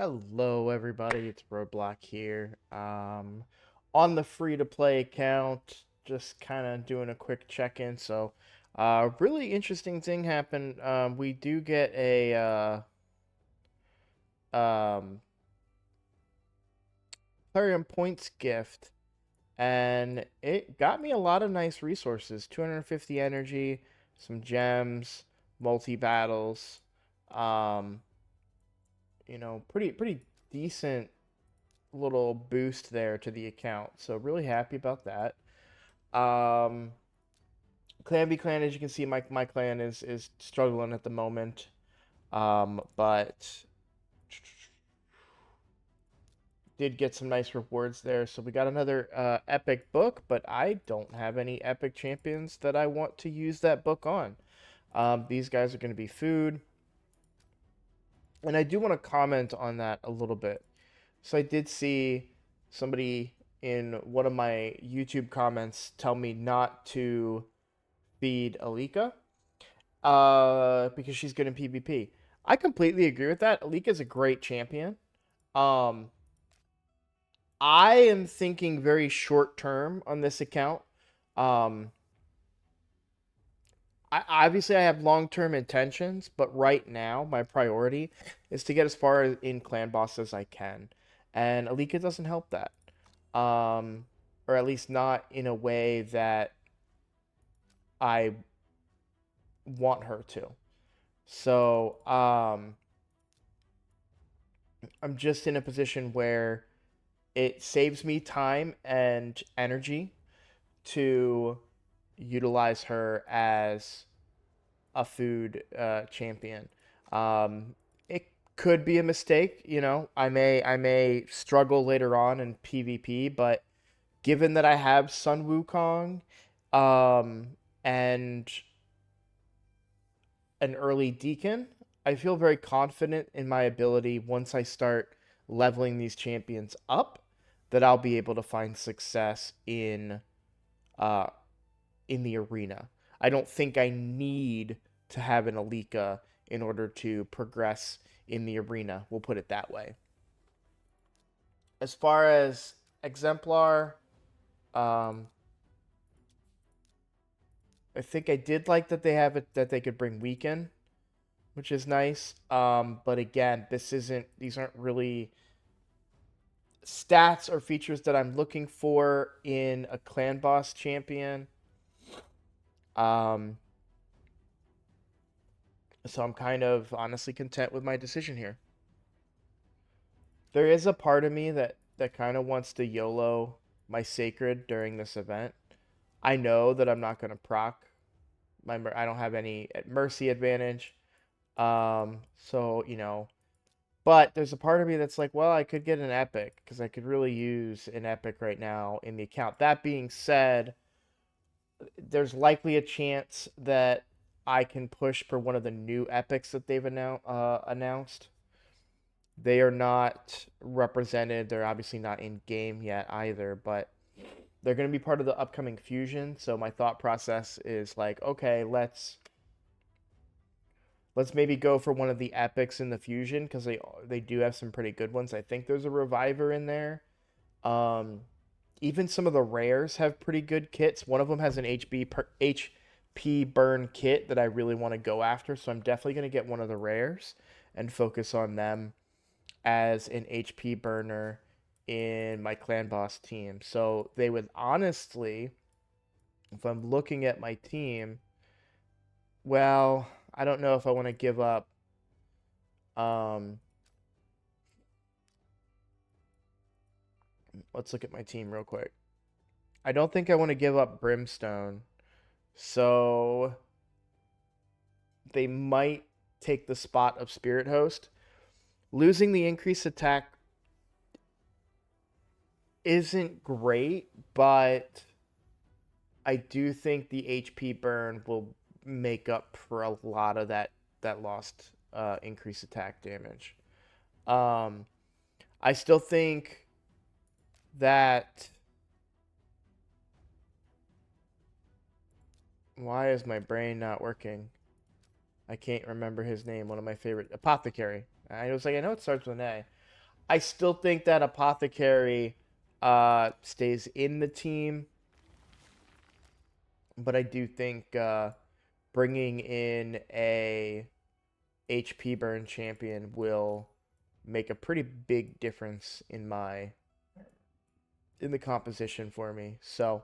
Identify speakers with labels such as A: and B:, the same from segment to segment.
A: Hello, everybody. It's Roadblock here. On the free-to-play account, just kind of doing a quick check-in. Really interesting thing happened. We do get a um, Plarium Points gift, and it got me a lot of nice resources: 250 energy, some gems, multi-battles. Um, pretty decent little boost there to the account. So really happy about that. Um, Clan v Clan, as you can see, my clan is struggling at the moment. But did get some nice rewards there. So we got another epic book, but I don't have any epic champions that I want to use that book on. These guys are going to be food, and I do want to comment on that a little bit. So I did see somebody in one of my YouTube comments tell me not to feed Alika because she's good in PvP. I completely agree with that. Alika is a great champion. Um, I am thinking very short term on this account. Um, I have long term intentions, but right now my priority is to get as far in clan boss as I can, and Alika doesn't help that. Um, or at least not in a way that I want her to. So I'm just in a position where it saves me time and energy to utilize her as a food champion. It could be a mistake, you know. I may struggle later on in PvP, but given that I have Sun Wukong, and an early deacon, I feel very confident in my ability once I start leveling these champions up that I'll be able to find success uh in the arena. I don't think I need to have an Alika in order to progress in the arena. We'll put it that way. As far as Exemplar, um, I think I did like that they have it that they could bring Weaken, which is nice. But again, these aren't really stats or features that I'm looking for in a clan boss champion. Um, so I'm kind of honestly content with my decision here. There is a part of me that kind of wants to YOLO my sacred during this event. I know that I'm not going to proc I don't have any mercy advantage. So but there's a part of me that's like, well, I could get an epic because I could really use an epic right now in the account. That being said, there's likely a chance that I can push for one of the new epics that they've announced. They are not represented. They're obviously not in game yet either, but they're going to be part of the upcoming fusion. So my thought process is like, okay, let's maybe go for one of the epics in the fusion because they do have some pretty good ones. I think there's a reviver in there. Um, Even some of the rares have pretty good kits. One of them has an HP burn kit that I really want to go after, so I'm definitely going to get one of the rares and focus on them as an HP burner in my clan boss team. So they would honestly, if I'm looking at my team, well, I don't know if I want to give up. Um, let's look at my team real quick. I don't think I want to give up Brimstone. So they might take the spot of Spirit Host. Losing the increased attack isn't great, but I do think the HP burn will make up for a lot of that lost increased attack damage. Um, I still think that. Why is my brain not working? I can't remember his name. One of my favorite Apothecary. I was like, I know it starts with an A. I still think that Apothecary stays in the team, but I do think bringing in a HP burn champion will make a pretty big difference in the composition for me. So,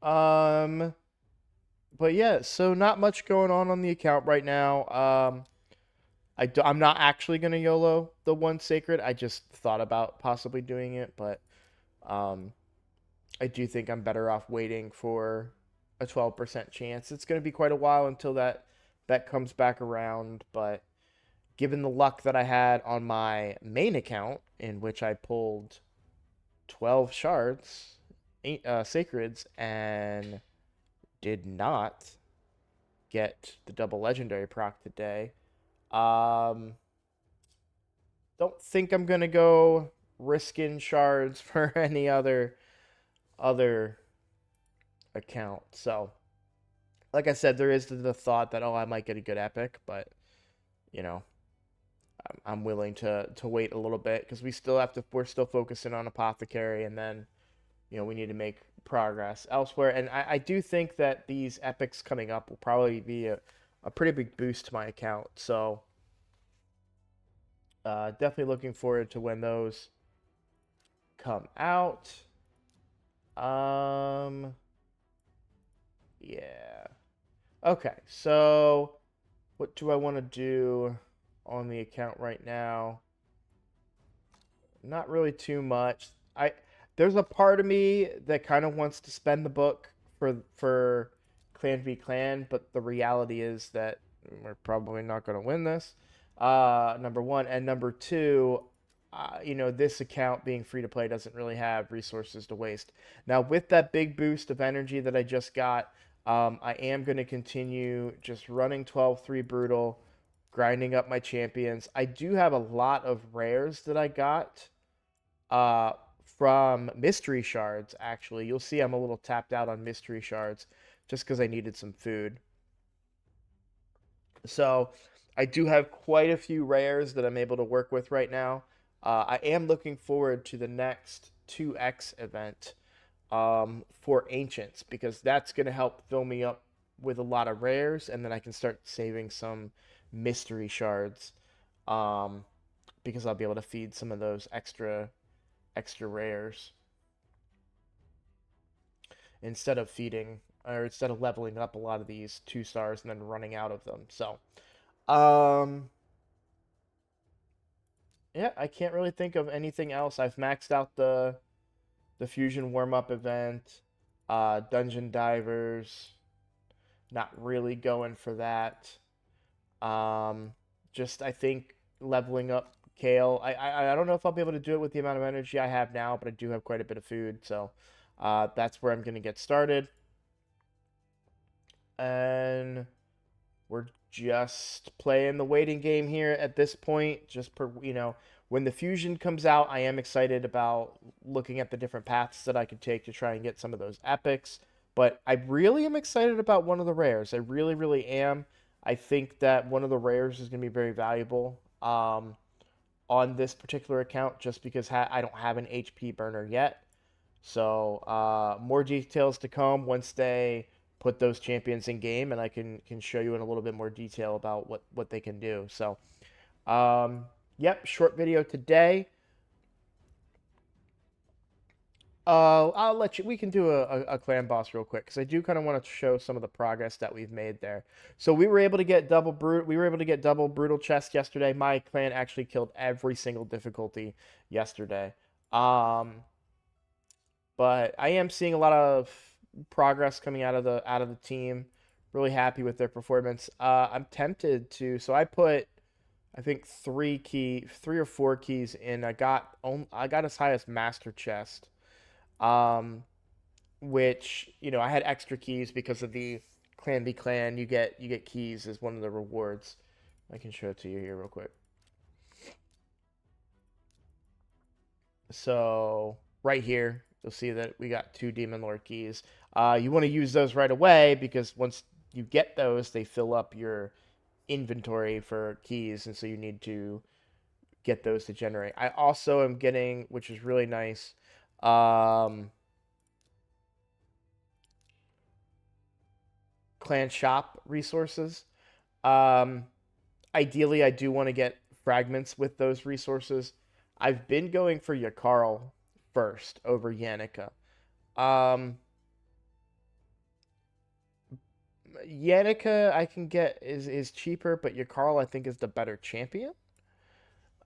A: um, but yeah, so not much going on the account right now. I'm not actually gonna YOLO the one sacred. I just thought about possibly doing it, but um, I do think I'm better off waiting for a 12% chance. It's gonna be quite a while until that comes back around, but given the luck that I had on my main account, in which I pulled 12 shards, sacreds, and did not get the double legendary proc today. Um, don't think I'm gonna go risking shards for any other account. So, like I said, there is the thought that I might get a good epic, but you know, I'm willing to wait a little bit because we're still focusing on apothecary, and then we need to make progress elsewhere. And I do think that these epics coming up will probably be a pretty big boost to my account. So definitely looking forward to when those come out. Um, yeah. Okay, so what do I want to do on the account right now? Not really too much. There's a part of me that kind of wants to spend the book for Clan v Clan, but the reality is that we're probably not going to win this. Number one, and number two, this account being free to play doesn't really have resources to waste. Now, with that big boost of energy that I just got, I am going to continue just running 12-3 brutal, grinding up my champions. I do have a lot of rares that I got uh, from mystery shards, actually. You'll see I'm a little tapped out on mystery shards just because I needed some food. So I do have quite a few rares that I'm able to work with right now. I am looking forward to the next 2X event for Ancients because that's going to help fill me up with a lot of rares, and then I can start saving some mystery shards because I'll be able to feed some of those extra rares instead of leveling up a lot of these 2 stars and then running out of them. So, um, yeah, I can't really think of anything else. I've maxed out the fusion warm up event, dungeon divers. Not really going for that. Um, just I think leveling up Kale. I don't know if I'll be able to do it with the amount of energy I have now, but I do have quite a bit of food, so that's where I'm gonna get started. And we're just playing the waiting game here at this point. When the fusion comes out, I am excited about looking at the different paths that I could take to try and get some of those epics. But I really am excited about one of the rares. I really, really am. I think that one of the rares is going to be very valuable on this particular account just because I don't have an HP burner yet. So more details to come once they put those champions in game, and I can show you in a little bit more detail about what they can do. So, yep, short video today. I'll let you. We can do a clan boss real quick because I do kind of want to show some of the progress that we've made there. So we were able to get double brutal chest yesterday. My clan actually killed every single difficulty yesterday. But I am seeing a lot of progress coming out of the team. Really happy with their performance. I'm tempted to. So I put, I think 3 or 4 keys in. I got as high as master chest, um, which I had extra keys because of the clan v clan. You get keys as one of the rewards. I can show it to you here real quick. So right here, you'll see that we got 2 Demon Lord keys. You want to use those right away because once you get those, they fill up your inventory for keys, and so you need to get those to generate. I also am getting, which is really nice, clan shop resources. Um, Ideally, I do want to get fragments with those resources. I've been going for Yakarl first over Yannica. Um, Yannica I can get is cheaper, but Yakarl I think is the better champion.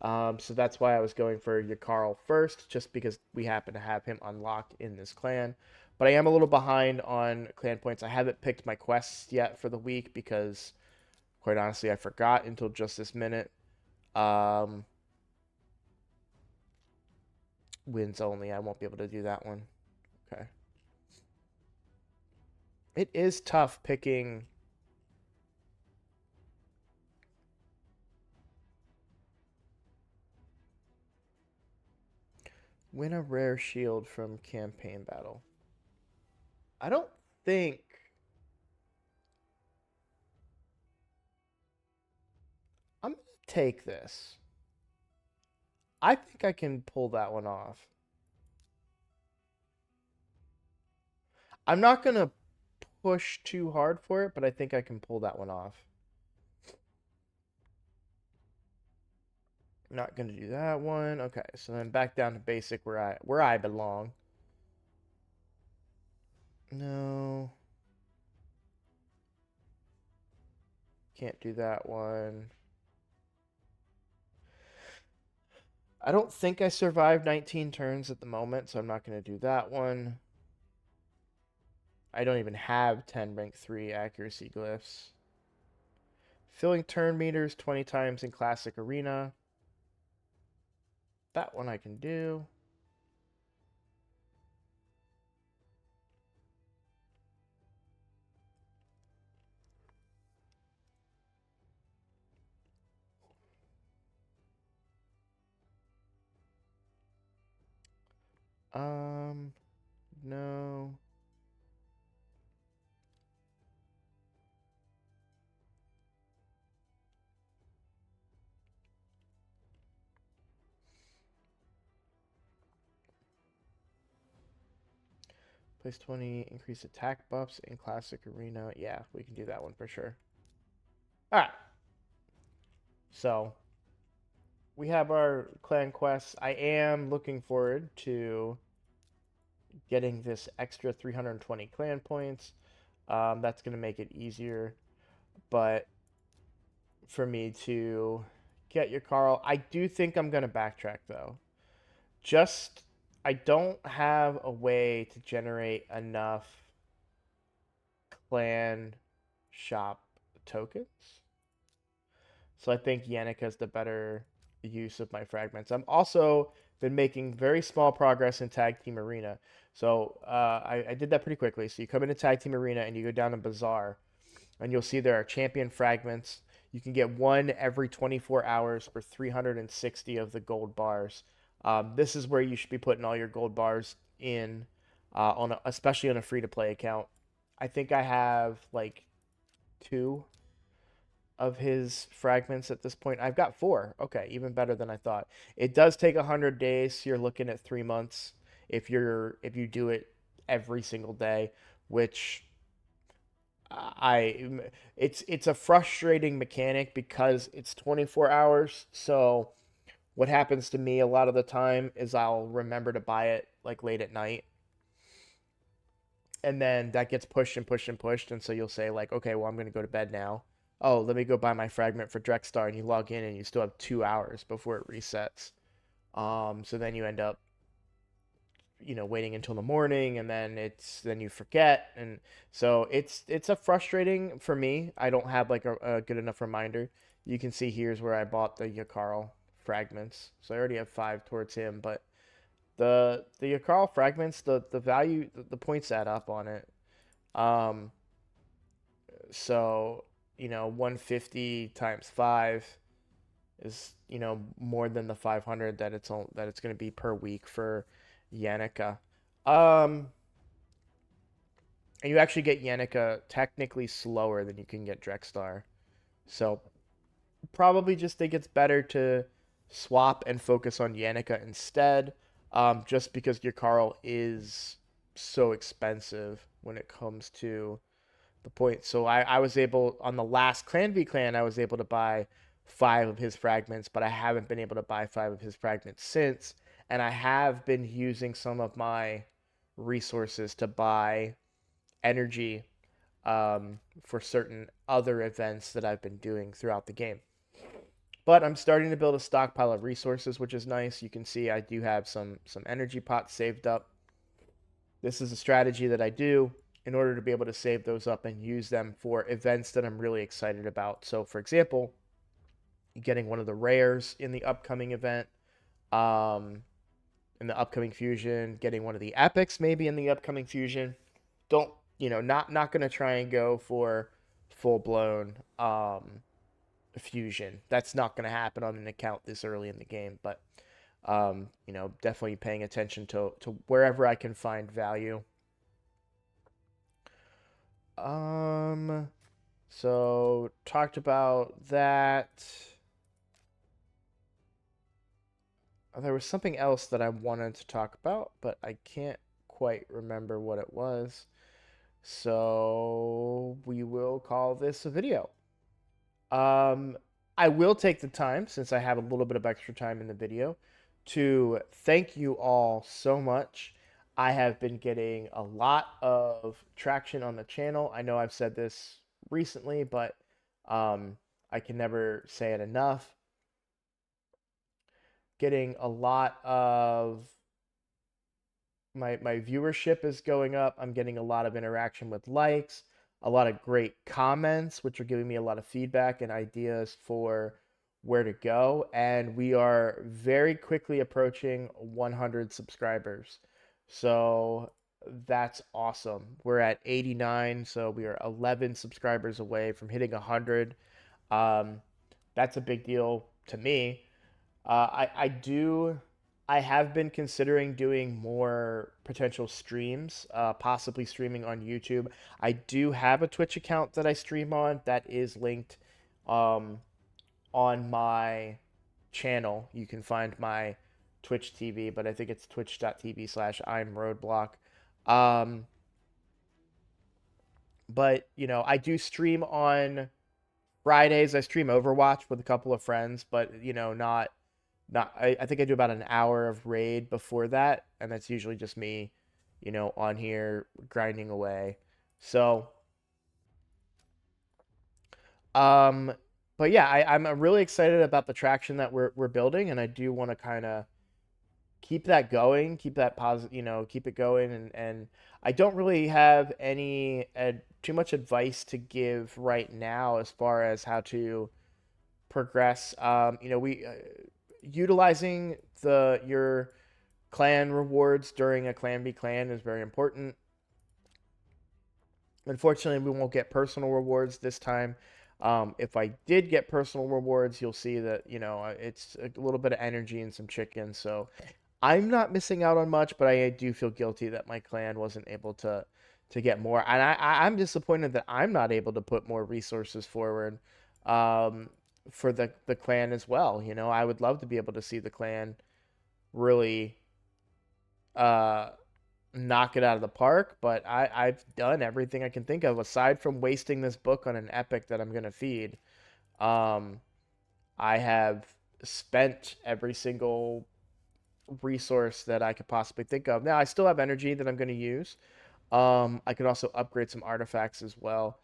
A: So that's why I was going for Yakarl first, just because we happen to have him unlocked in this clan. But I am a little behind on clan points. I haven't picked my quests yet for the week because, quite honestly, I forgot until just this minute. Um, Wins only. I won't be able to do that one. Okay. It is tough picking. Win a rare shield from campaign battle. I don't think. I'm going to take this. I think I can pull that one off. I'm not going to push too hard for it, but I think I can pull that one off. Not going to do that one. Okay, so then back down to basic where I belong. No. Can't do that one. I don't think I survived 19 turns at the moment, so I'm not going to do that one. I don't even have 10 rank 3 accuracy glyphs. Filling turn meters 20 times in classic arena. That one I can do. No. Place 20, increase attack buffs in classic arena. Yeah, we can do that one for sure. All right. So, we have our clan quests. I am looking forward to getting this extra 320 clan points. That's going to make it easier. But for me to get Yakarl, I do think I'm going to backtrack though. Just, I don't have a way to generate enough clan shop tokens. So I think Yannica is the better use of my fragments. I'm also been making very small progress in Tag Team Arena. So I did that pretty quickly. So you come into Tag Team Arena and you go down to Bazaar, and you'll see there are champion fragments. You can get one every 24 hours for 360 of the gold bars. This is where you should be putting all your gold bars in, especially on a free to play account. I think I have like two of his fragments at this point. I've got four. Okay, even better than I thought. It does take 100 days. So you're looking at 3 months if you do it every single day, which I it's a frustrating mechanic because it's 24 hours. So what happens to me a lot of the time is I'll remember to buy it like late at night. And then that gets pushed and pushed and pushed, and so you'll say like, okay, well I'm gonna go to bed now. Oh, let me go buy my fragment for Drexstar, and you log in and you still have 2 hours before it resets. So then you end up, waiting until the morning, and then you forget, and so it's a frustrating for me. I don't have like a good enough reminder. You can see here's where I bought the Yakarl fragments, so I already have 5 towards him, but the Yakarl fragments, the value, the points add up on it. Um, so 150 times 5 is more than the 500 that it's going to be per week for Yannica. Um, and you actually get Yannica technically slower than you can get Drexstar. So probably just think it's better to swap and focus on Yannicka instead, just because your Carl is so expensive when it comes to the point. So I was able, on the last Clan v Clan, I was able to buy 5 of his fragments, but I haven't been able to buy 5 of his fragments since. And I have been using some of my resources to buy energy for certain other events that I've been doing throughout the game. But I'm starting to build a stockpile of resources, which is nice. You can see I do have some energy pots saved up. This is a strategy that I do in order to be able to save those up and use them for events that I'm really excited about. So, for example, getting one of the rares in the upcoming event, um, in the upcoming fusion, getting one of the epics maybe in the upcoming fusion. Don't, not gonna try and go for full blown fusion. That's not gonna happen on an account this early in the game. But definitely paying attention to wherever I can find value. So talked about that. There was something else that I wanted to talk about, but I can't quite remember what it was. So we will call this a video. I will take the time, since I have a little bit of extra time in the video, to thank you all so much. I have been getting a lot of traction on the channel. I know I've said this recently, but I can never say it enough. Getting a lot of my viewership is going up. I'm getting a lot of interaction with likes, a lot of great comments, which are giving me a lot of feedback and ideas for where to go. And we are very quickly approaching 100 subscribers. So that's awesome. We're at 89, so we are 11 subscribers away from hitting 100. That's a big deal to me. I have been considering doing more potential streams, possibly streaming on YouTube. I do have a Twitch account that I stream on that is linked on my channel. You can find my Twitch TV, but I think it's twitch.tv/I'mRoadblock. Um, but I do stream on Fridays. I stream Overwatch with a couple of friends, but not I think I do about an hour of raid before that, and that's usually just me, on here grinding away. So, um, but yeah, I'm really excited about the traction that we're building, and I do want to kind of keep that going, keep that positive, keep it going, and I don't really have any too much advice to give right now as far as how to progress. We utilizing your clan rewards during a Clan v Clan is very important. Unfortunately, we won't get personal rewards this time. If I did get personal rewards, you'll see that it's a little bit of energy and some chicken. So I'm not missing out on much, but I do feel guilty that my clan wasn't able to get more, and I'm disappointed that I'm not able to put more resources forward. For the clan as well. I would love to be able to see the clan really knock it out of the park, but I've done everything I can think of aside from wasting this book on an epic that I'm gonna feed. Um, I have spent every single resource that I could possibly think of. Now I still have energy that I'm gonna use. I could also upgrade some artifacts as well.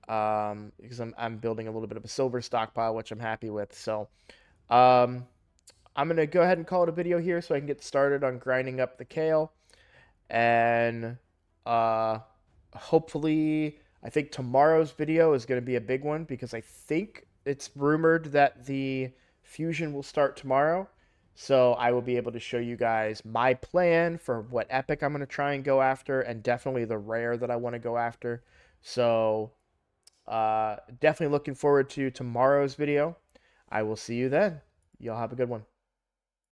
A: Because I'm building a little bit of a silver stockpile, which I'm happy with. So, I'm gonna go ahead and call it a video here, so I can get started on grinding up the kale, and hopefully, I think tomorrow's video is gonna be a big one because I think it's rumored that the fusion will start tomorrow. So I will be able to show you guys my plan for what epic I'm gonna try and go after, and definitely the rare that I want to go after. So definitely looking forward to tomorrow's video. I will see you then. Y'all have a good one.